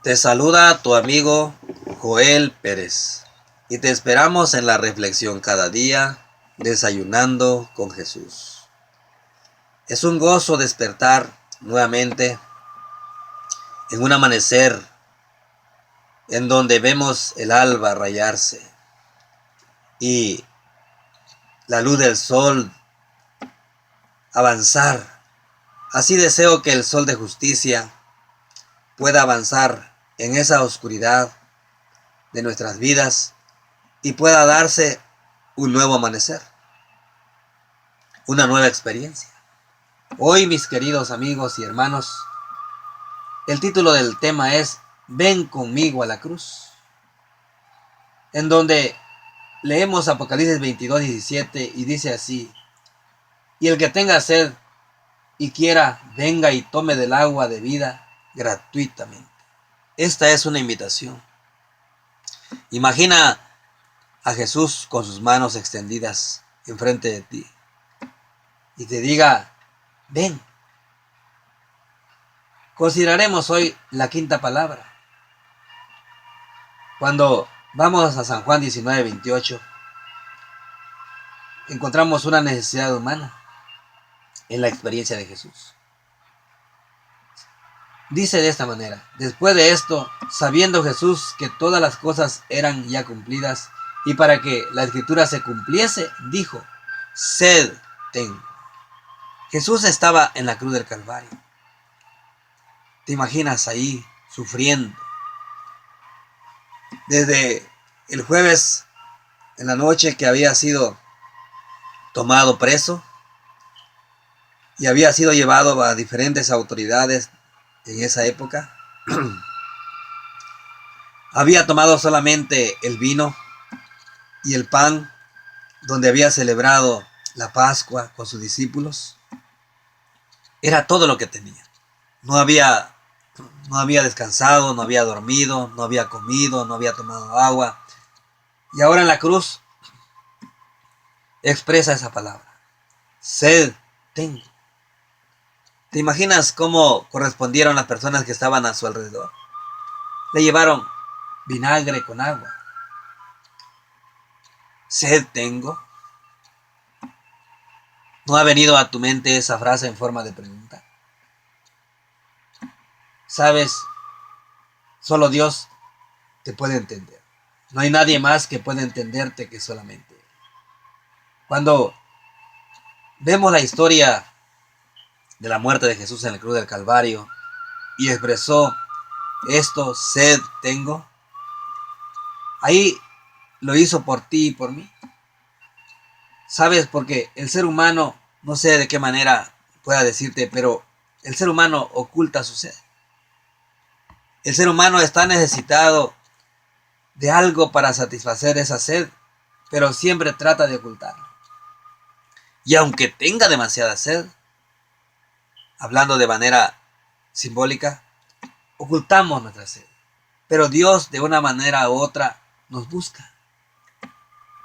Te saluda tu amigo Joel Pérez y te esperamos en la reflexión cada día, desayunando con Jesús. Es un gozo despertar nuevamente en un amanecer en donde vemos el alba rayarse y la luz del sol avanzar. Así deseo que el sol de justicia pueda avanzar en esa oscuridad de nuestras vidas y pueda darse un nuevo amanecer, una nueva experiencia. Hoy, mis queridos amigos y hermanos, el título del tema es Ven conmigo a la cruz, en donde leemos Apocalipsis 22:17 y dice así: y el que tenga sed y quiera, venga y tome del agua de vida gratuitamente. Esta es una invitación. Imagina a Jesús con sus manos extendidas enfrente de ti y te diga: ven. Consideraremos hoy la quinta palabra. Cuando vamos a San Juan 19:28, encontramos una necesidad humana en la experiencia de Jesús. Dice de esta manera: después de esto, sabiendo Jesús que todas las cosas eran ya cumplidas, y para que la escritura se cumpliese, dijo: sed tengo. Jesús estaba en la cruz del Calvario. ¿Te imaginas ahí sufriendo? Desde el jueves en la noche que había sido tomado preso y había sido llevado a diferentes autoridades en esa época. Había tomado solamente el vino y el pan donde había celebrado la Pascua con sus discípulos. Era todo lo que tenía. No había descansado, no había dormido, no había comido, no había tomado agua. Y ahora en la cruz expresa esa palabra: sed tengo. ¿Te imaginas cómo correspondieron las personas que estaban a su alrededor? Le llevaron vinagre con agua. ¿Sed tengo? ¿No ha venido a tu mente esa frase en forma de pregunta? Sabes, solo Dios te puede entender. No hay nadie más que pueda entenderte que solamente Él. Cuando vemos la historia de la muerte de Jesús en la cruz del Calvario y expresó esto: sed tengo, ahí lo hizo por ti y por mí. ¿Sabes? Porque el ser humano, no sé de qué manera pueda decirte, pero el ser humano oculta su sed. El ser humano está necesitado de algo para satisfacer esa sed, pero siempre trata de ocultarlo. Y aunque tenga demasiada sed, hablando de manera simbólica, ocultamos nuestra sed. Pero Dios, de una manera u otra, nos busca.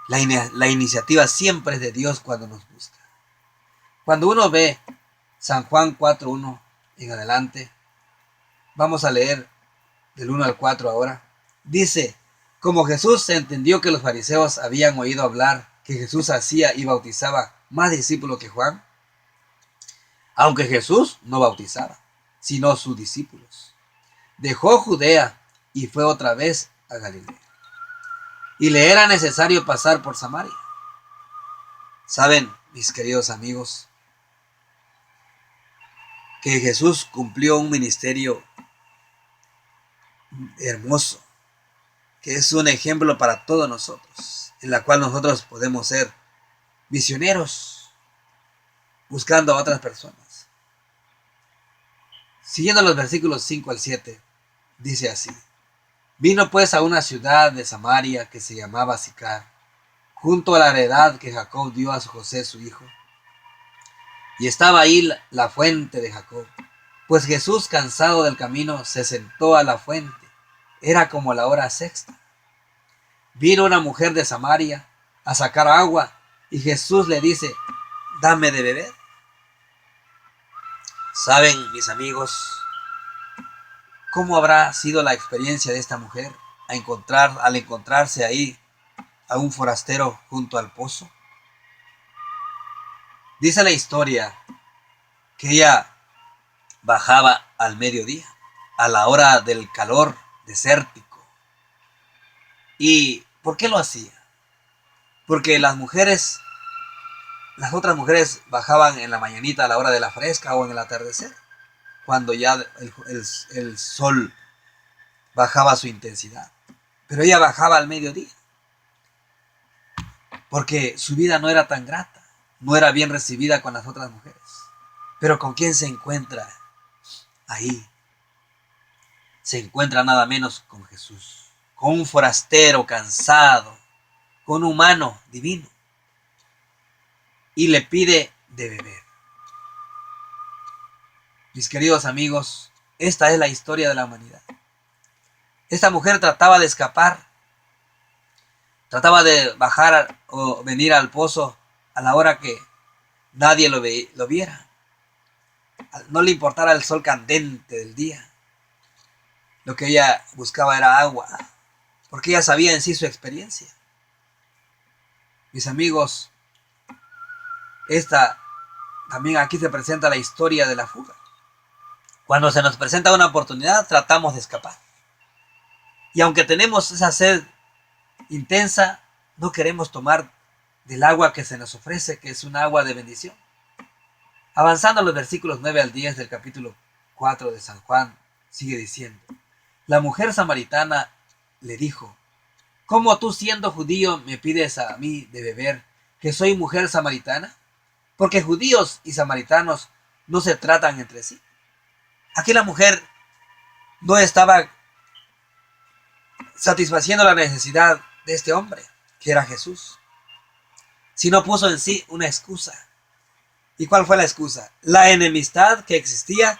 La iniciativa siempre es de Dios cuando nos busca. Cuando uno ve San Juan 4:1 en adelante, vamos a leer del 1 al 4 ahora. Dice: como Jesús se entendió que los fariseos habían oído hablar que Jesús hacía y bautizaba más discípulos que Juan, aunque Jesús no bautizaba, sino sus discípulos, dejó Judea y fue otra vez a Galilea. Y le era necesario pasar por Samaria. Saben, mis queridos amigos, que Jesús cumplió un ministerio hermoso, que es un ejemplo para todos nosotros, en la cual nosotros podemos ser misioneros, buscando a otras personas. Siguiendo los versículos 5 al 7, dice así: vino pues a una ciudad de Samaria que se llamaba Sicar, junto a la heredad que Jacob dio a José su hijo. Y estaba ahí la fuente de Jacob. Pues Jesús, cansado del camino, se sentó a la fuente. Era como la hora sexta. Vino una mujer de Samaria a sacar agua, y Jesús le dice: dame de beber. Saben, mis amigos, ¿Cómo habrá sido la experiencia de esta mujer al encontrarse ahí a un forastero junto al pozo? Dice la historia que ella bajaba al mediodía, a la hora del calor desértico. ¿Y por qué lo hacía? Porque las otras mujeres bajaban en la mañanita a la hora de la fresca o en el atardecer, cuando ya el sol bajaba su intensidad. Pero ella bajaba al mediodía, porque su vida no era tan grata, no era bien recibida con las otras mujeres. Pero ¿con quién se encuentra ahí? Se encuentra nada menos con Jesús, con un forastero cansado, con un humano divino, y le pide de beber. Mis queridos amigos, esta es la historia de la humanidad. Esta mujer trataba de escapar, trataba de bajar o venir al pozo a la hora que nadie lo viera. No le importara el sol candente del día. Lo que ella buscaba era agua, porque ella sabía en sí su experiencia. Mis amigos, también aquí se presenta la historia de la fuga. Cuando se nos presenta una oportunidad, tratamos de escapar. Y aunque tenemos esa sed intensa, no queremos tomar del agua que se nos ofrece, que es un agua de bendición. Avanzando a los versículos 9 al 10 del capítulo 4 de San Juan, sigue diciendo: la mujer samaritana le dijo: ¿cómo tú, siendo judío, me pides a mí de beber, que soy mujer samaritana? Porque judíos y samaritanos no se tratan entre sí. Aquí la mujer no estaba satisfaciendo la necesidad de este hombre, que era Jesús, sino puso en sí una excusa. ¿Y cuál fue la excusa? La enemistad que existía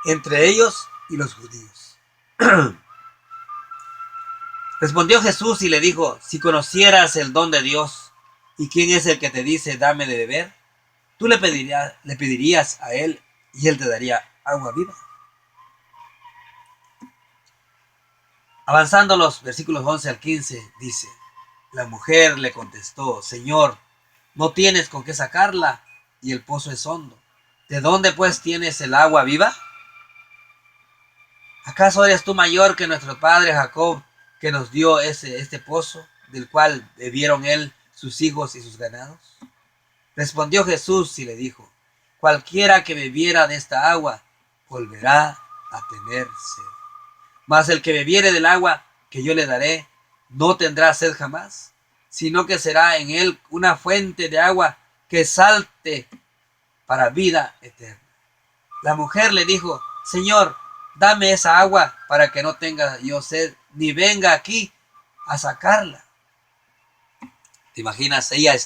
entre ellos y los judíos. Respondió Jesús y le dijo: si conocieras el don de Dios y quién es el que te dice dame de beber, tú le pedirías a él y él te daría agua viva. Avanzando los versículos 11 al 15, dice: la mujer le contestó: Señor, no tienes con qué sacarla y el pozo es hondo. ¿De dónde pues tienes el agua viva? ¿Acaso eres tú mayor que nuestro padre Jacob, que nos dio este pozo, del cual bebieron él, sus hijos y sus ganados? Respondió Jesús y le dijo: cualquiera que bebiera de esta agua volverá a tener sed. Mas el que bebiere del agua que yo le daré no tendrá sed jamás, sino que será en él una fuente de agua que salte para vida eterna. La mujer le dijo: Señor, dame esa agua para que no tenga yo sed, ni venga aquí a sacarla. ¿Te imaginas? Ella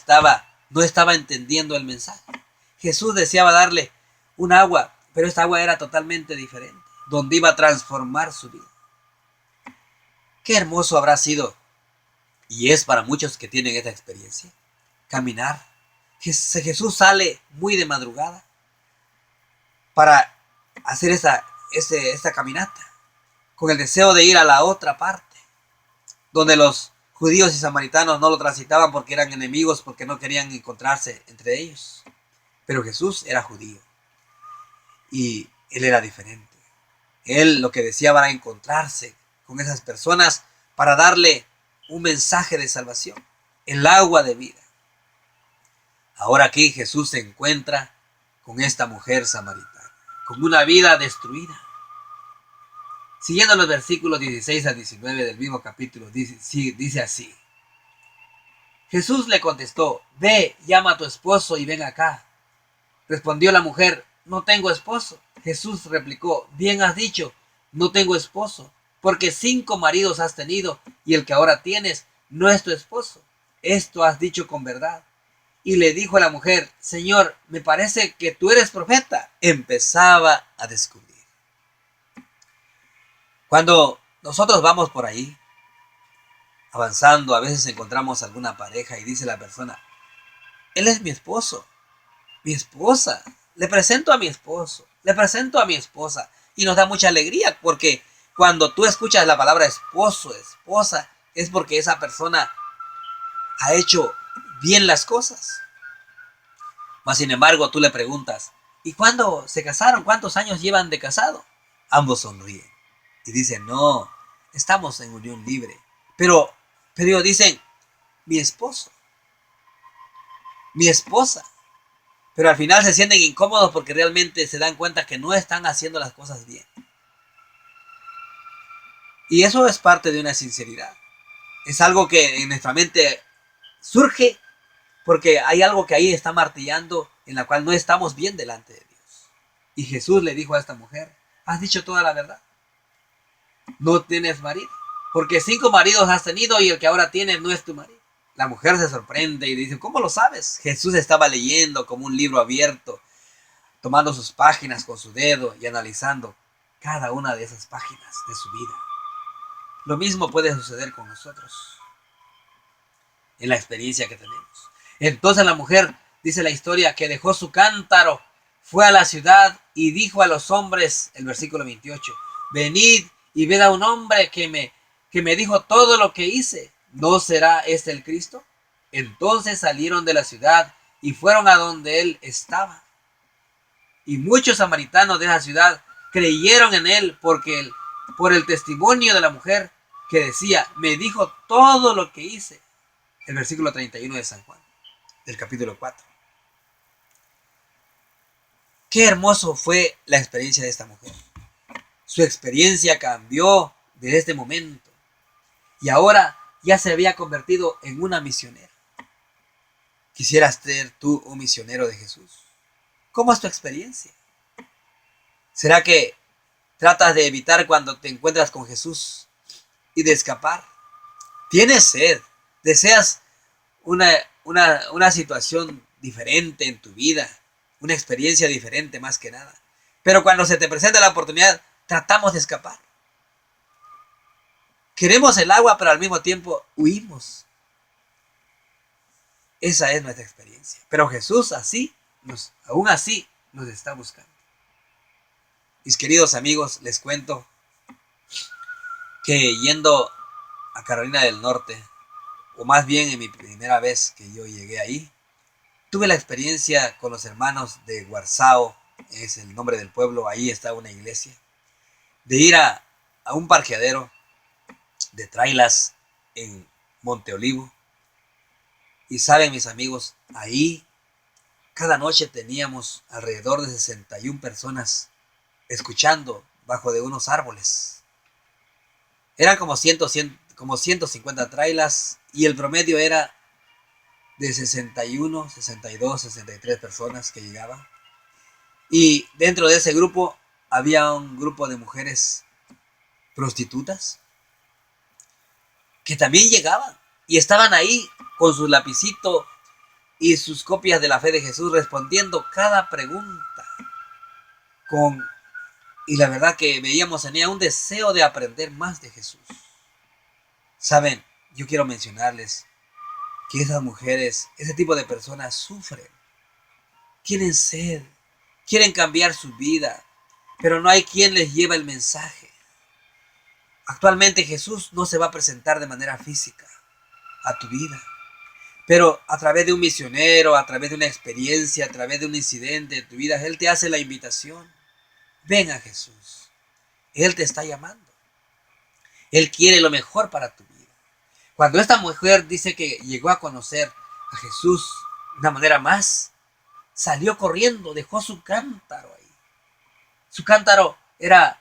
no estaba entendiendo el mensaje. Jesús deseaba darle un agua, pero esta agua era totalmente diferente, donde iba a transformar su vida. Qué hermoso habrá sido, y es para muchos que tienen esta experiencia, caminar. Jesús sale muy de madrugada para hacer esta caminata, con el deseo de ir a la otra parte, donde los judíos y samaritanos no lo transitaban porque eran enemigos, porque no querían encontrarse entre ellos. Pero Jesús era judío y él era diferente. Él lo que deseaba era encontrarse con esas personas para darle un mensaje de salvación, el agua de vida. Ahora aquí Jesús se encuentra con esta mujer samaritana, con una vida destruida. Siguiendo los versículos 16 a 19 del mismo capítulo, dice así: Jesús le contestó: ve, llama a tu esposo y ven acá. Respondió la mujer: no tengo esposo. Jesús replicó: bien has dicho, no tengo esposo, porque 5 maridos has tenido, y el que ahora tienes no es tu esposo. Esto has dicho con verdad. Y le dijo a la mujer: Señor, me parece que tú eres profeta. Empezaba a descubrir. Cuando nosotros vamos por ahí, avanzando, a veces encontramos alguna pareja y dice la persona: él es mi esposo, mi esposa, le presento a mi esposo, le presento a mi esposa. Y nos da mucha alegría porque Cuando tú escuchas la palabra esposo, esposa, es porque esa persona ha hecho bien las cosas. Mas sin embargo, tú le preguntas, ¿y cuándo se casaron? ¿Cuántos años llevan de casado? Ambos sonríen y dicen, no, estamos en unión libre. Pero ellos dicen, mi esposo, mi esposa. Pero al final se sienten incómodos porque realmente se dan cuenta que no están haciendo las cosas bien. Y eso es parte de una sinceridad. Es algo que en nuestra mente surge porque hay algo que ahí está martillando en la cual no estamos bien delante de Dios. Y Jesús le dijo a esta mujer, has dicho toda la verdad. No tienes marido. Porque 5 maridos has tenido y el que ahora tienes no es tu marido. La mujer se sorprende y dice, ¿cómo lo sabes? Jesús estaba leyendo como un libro abierto, tomando sus páginas con su dedo y analizando cada una de esas páginas de su vida. Lo mismo puede suceder con nosotros en la experiencia que tenemos. Entonces la mujer, dice la historia, que dejó su cántaro, fue a la ciudad y dijo a los hombres, el versículo 28, venid y ved a un hombre que me dijo todo lo que hice. ¿No será este el Cristo? Entonces salieron de la ciudad y fueron a donde él estaba. Y muchos samaritanos de esa ciudad creyeron en él por el testimonio de la mujer que decía, me dijo todo lo que hice. El versículo 31 de San Juan, del capítulo 4. Qué hermoso fue la experiencia de esta mujer. Su experiencia cambió desde este momento. Y ahora ya se había convertido en una misionera. ¿Quisieras ser tú un misionero de Jesús? ¿Cómo es tu experiencia? ¿Será que tratas de evitar cuando te encuentras con Jesús y de escapar? ¿Tienes sed? ¿Deseas una situación diferente en tu vida? Una experiencia diferente más que nada. Pero cuando se te presenta la oportunidad, tratamos de escapar. Queremos el agua, pero al mismo tiempo huimos. Esa es nuestra experiencia. Pero Jesús aún así nos está buscando. Mis queridos amigos, les cuento que yendo a Carolina del Norte, o más bien en mi primera vez que yo llegué ahí, tuve la experiencia con los hermanos de Guarzao, es el nombre del pueblo, ahí está una iglesia, de ir a un parqueadero de trailers en Monte Olivo. Y saben, mis amigos, ahí cada noche teníamos alrededor de 61 personas escuchando bajo de unos árboles. Eran como 150 trailers y el promedio era de 61, 62, 63 personas que llegaban. Y dentro de ese grupo había un grupo de mujeres prostitutas que también llegaban y estaban ahí con su lapicito y sus copias de la fe de Jesús respondiendo cada pregunta y la verdad que veíamos tenía un deseo de aprender más de Jesús. Saben, yo quiero mencionarles que esas mujeres, ese tipo de personas sufren, tienen sed, quieren cambiar su vida, pero no hay quien les lleve el mensaje. Actualmente Jesús no se va a presentar de manera física a tu vida, pero a través de un misionero, a través de una experiencia, a través de un incidente de tu vida, Él te hace la invitación. Ven a Jesús. Él te está llamando. Él quiere lo mejor para tu vida. Cuando esta mujer dice que llegó a conocer a Jesús de una manera más, salió corriendo, dejó su cántaro ahí. Su cántaro era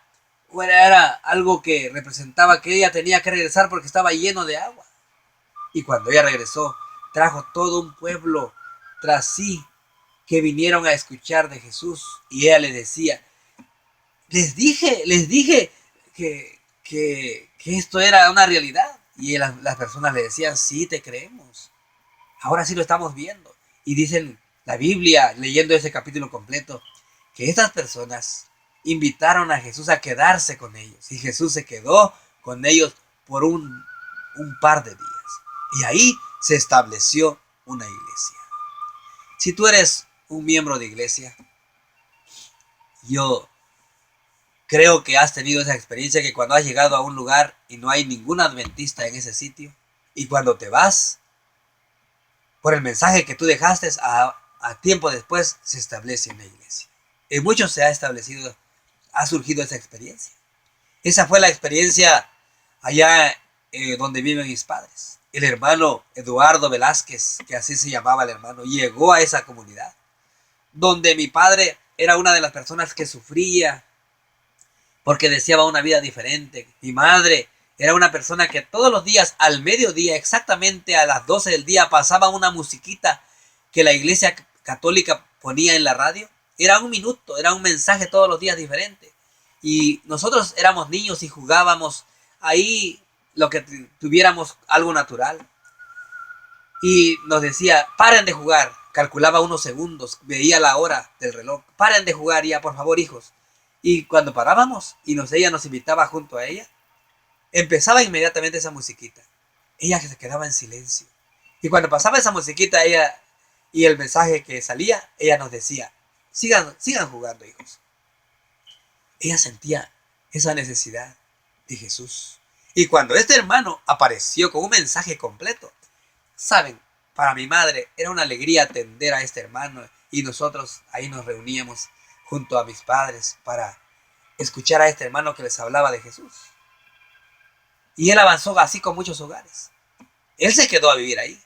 algo que representaba que ella tenía que regresar porque estaba lleno de agua. Y cuando ella regresó, trajo todo un pueblo tras sí que vinieron a escuchar de Jesús. Y ella le decía, les dije que esto era una realidad. Y las personas le decían, sí, te creemos. Ahora sí lo estamos viendo. Y dicen la Biblia, leyendo ese capítulo completo, que estas personas invitaron a Jesús a quedarse con ellos. Y Jesús se quedó con ellos por un par de días. Y ahí se estableció una iglesia. Si tú eres un miembro de iglesia, yo Creo que has tenido esa experiencia que cuando has llegado a un lugar y no hay ningún adventista en ese sitio, y cuando te vas, por el mensaje que tú dejaste, a tiempo después se establece una iglesia. En muchos se ha establecido, ha surgido esa experiencia. Esa fue la experiencia allá donde viven mis padres. El hermano Eduardo Velázquez, que así se llamaba el hermano, llegó a esa comunidad, donde mi padre era una de las personas que sufría porque deseaba una vida diferente. Mi madre era una persona que todos los días, al mediodía, exactamente a las 12 del día, pasaba una musiquita que la iglesia católica ponía en la radio. Era un minuto, era un mensaje todos los días diferente. Y nosotros éramos niños y jugábamos ahí lo que tuviéramos algo natural. Y nos decía, paren de jugar. Calculaba unos segundos, veía la hora del reloj. Paren de jugar ya, por favor, hijos. Y cuando parábamos y ella nos invitaba junto a ella, empezaba inmediatamente esa musiquita. Ella se quedaba en silencio. Y cuando pasaba esa musiquita, ella y el mensaje que salía, ella nos decía, sigan jugando, hijos. Ella sentía esa necesidad de Jesús. Y cuando este hermano apareció con un mensaje completo, saben, para mi madre era una alegría atender a este hermano y nosotros ahí nos reuníamos junto a mis padres para escuchar a este hermano que les hablaba de Jesús. Y él avanzó así con muchos hogares. Él se quedó a vivir ahí.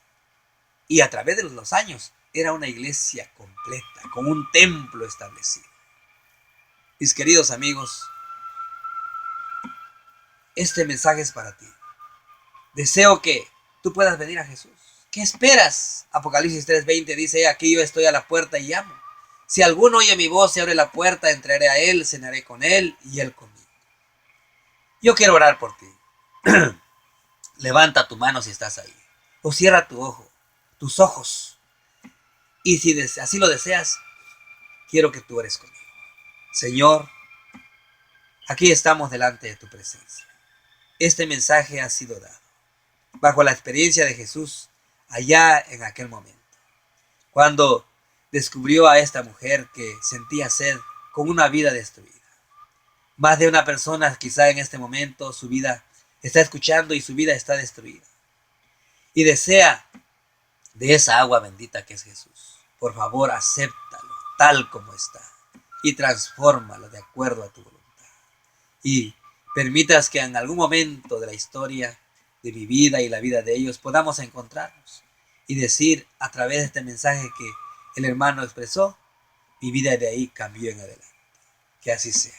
Y a través de los años era una iglesia completa, con un templo establecido. Mis queridos amigos, este mensaje es para ti. Deseo que tú puedas venir a Jesús. ¿Qué esperas? Apocalipsis 3:20 dice, aquí yo estoy a la puerta y llamo. Si alguno oye mi voz y abre la puerta, entraré a él, cenaré con él y él conmigo. Yo quiero orar por ti. Levanta tu mano si estás ahí. O cierra tus ojos. Y si así lo deseas, quiero que tú ores conmigo. Señor, aquí estamos delante de tu presencia. Este mensaje ha sido dado bajo la experiencia de Jesús allá en aquel momento, cuando descubrió a esta mujer que sentía sed con una vida destruida. Más de una persona quizá en este momento su vida está escuchando y su vida está destruida. Y desea de esa agua bendita que es Jesús. Por favor, acéptalo tal como está y transfórmalo de acuerdo a tu voluntad. Y permitas que en algún momento de la historia de mi vida y la vida de ellos podamos encontrarnos y decir a través de este mensaje que el hermano expresó, mi vida de ahí cambió en adelante. Que así sea.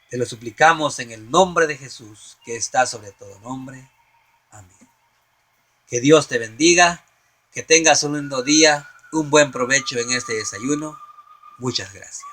Te lo suplicamos en el nombre de Jesús, que está sobre todo nombre. Amén. Que Dios te bendiga, que tengas un lindo día, un buen provecho en este desayuno. Muchas gracias.